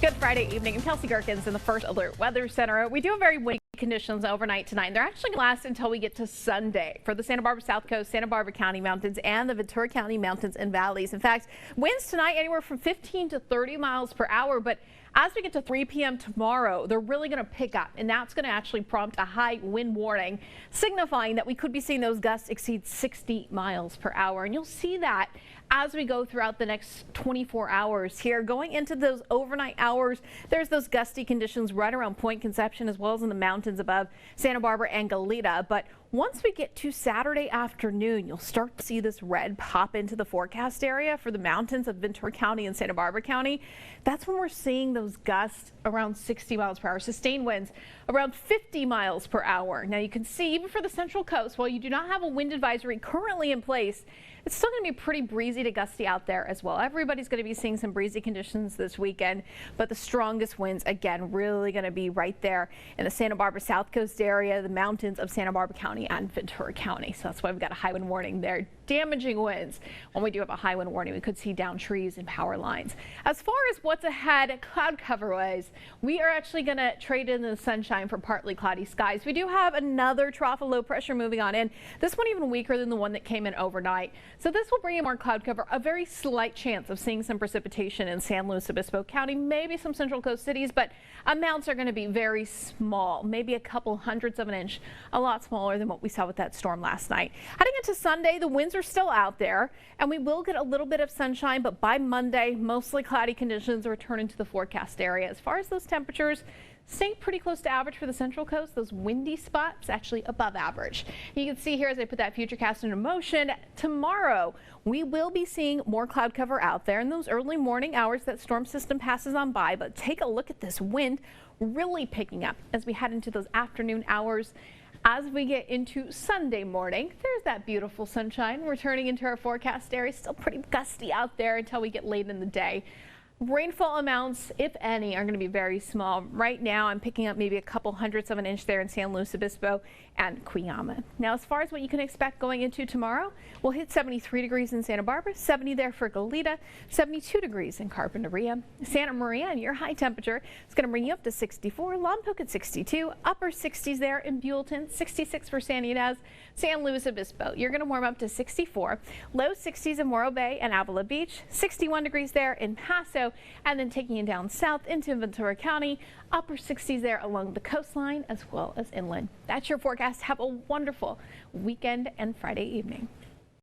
Good Friday evening. I'm Kelsey Gerkins in the First Alert Weather Center. We do have very windy conditions overnight tonight. They're actually going to last until we get to Sunday for the Santa Barbara South Coast, Santa Barbara County Mountains, and the Ventura County Mountains and Valleys. In fact, winds tonight anywhere from 15 to 30 miles per hour. But as we get to 3 p.m. tomorrow, they're really going to pick up, and that's going to actually prompt a high wind warning, signifying that we could be seeing those gusts exceed 60 miles per hour. And you'll see that as we go throughout the next 24 hours here. Going into those overnight hours, there's those gusty conditions right around Point Conception as well as in the mountains above Santa Barbara and Goleta. But once we get to Saturday afternoon, you'll start to see this red pop into the forecast area for the mountains of Ventura County and Santa Barbara County. That's when we're seeing those gusts around 60 miles per hour, sustained winds around 50 miles per hour. Now you can see even for the Central Coast, while you do not have a wind advisory currently in place, it's still going to be pretty breezy to gusty out there as well. Everybody's going to be seeing some breezy conditions this weekend, but the strongest winds, again, really going to be right there in the Santa Barbara South Coast area, the mountains of Santa Barbara County and Ventura County. So that's why we've got a high wind warning there. Damaging winds. When we do have a high wind warning, we could see down trees and power lines. As far as what's ahead cloud cover wise, we are actually going to trade in the sunshine for partly cloudy skies. We do have another trough of low pressure moving on in. This one even weaker than the one that came in overnight. So this will bring in more cloud cover, a very slight chance of seeing some precipitation in San Luis Obispo County, maybe some Central Coast cities, but amounts are going to be very small, maybe a couple hundredths of an inch, a lot smaller than what we saw with that storm last night. Heading into Sunday, the winds are still out there and we will get a little bit of sunshine, but by Monday, mostly cloudy conditions return into the forecast area. As far as those temperatures, staying pretty close to average for the Central Coast. Those windy spots actually above average. You can see here as I put that futurecast into motion, tomorrow we will be seeing more cloud cover out there in those early morning hours that storm system passes on by. But take a look at this wind really picking up as we head into those afternoon hours. As we get into Sunday morning, there's that beautiful sunshine returning into our forecast area. Still pretty gusty out there until we get late in the day. Rainfall amounts, if any, are going to be very small. Right now, I'm picking up maybe a couple hundredths of an inch there in San Luis Obispo and Cuyama. Now, as far as what you can expect going into tomorrow, we'll hit 73 degrees in Santa Barbara, 70 there for Goleta, 72 degrees in Carpinteria. Santa Maria, and your high temperature is going to bring you up to 64. Lompoc at 62, upper 60s there in Buellton, 66 for San Ynez, San Luis Obispo. You're going to warm up to 64, low 60s in Morro Bay and Avila Beach, 61 degrees there in Paso, and then taking it down south into Ventura County, upper 60s there along the coastline as well as inland. That's your forecast. Have a wonderful weekend and Friday evening.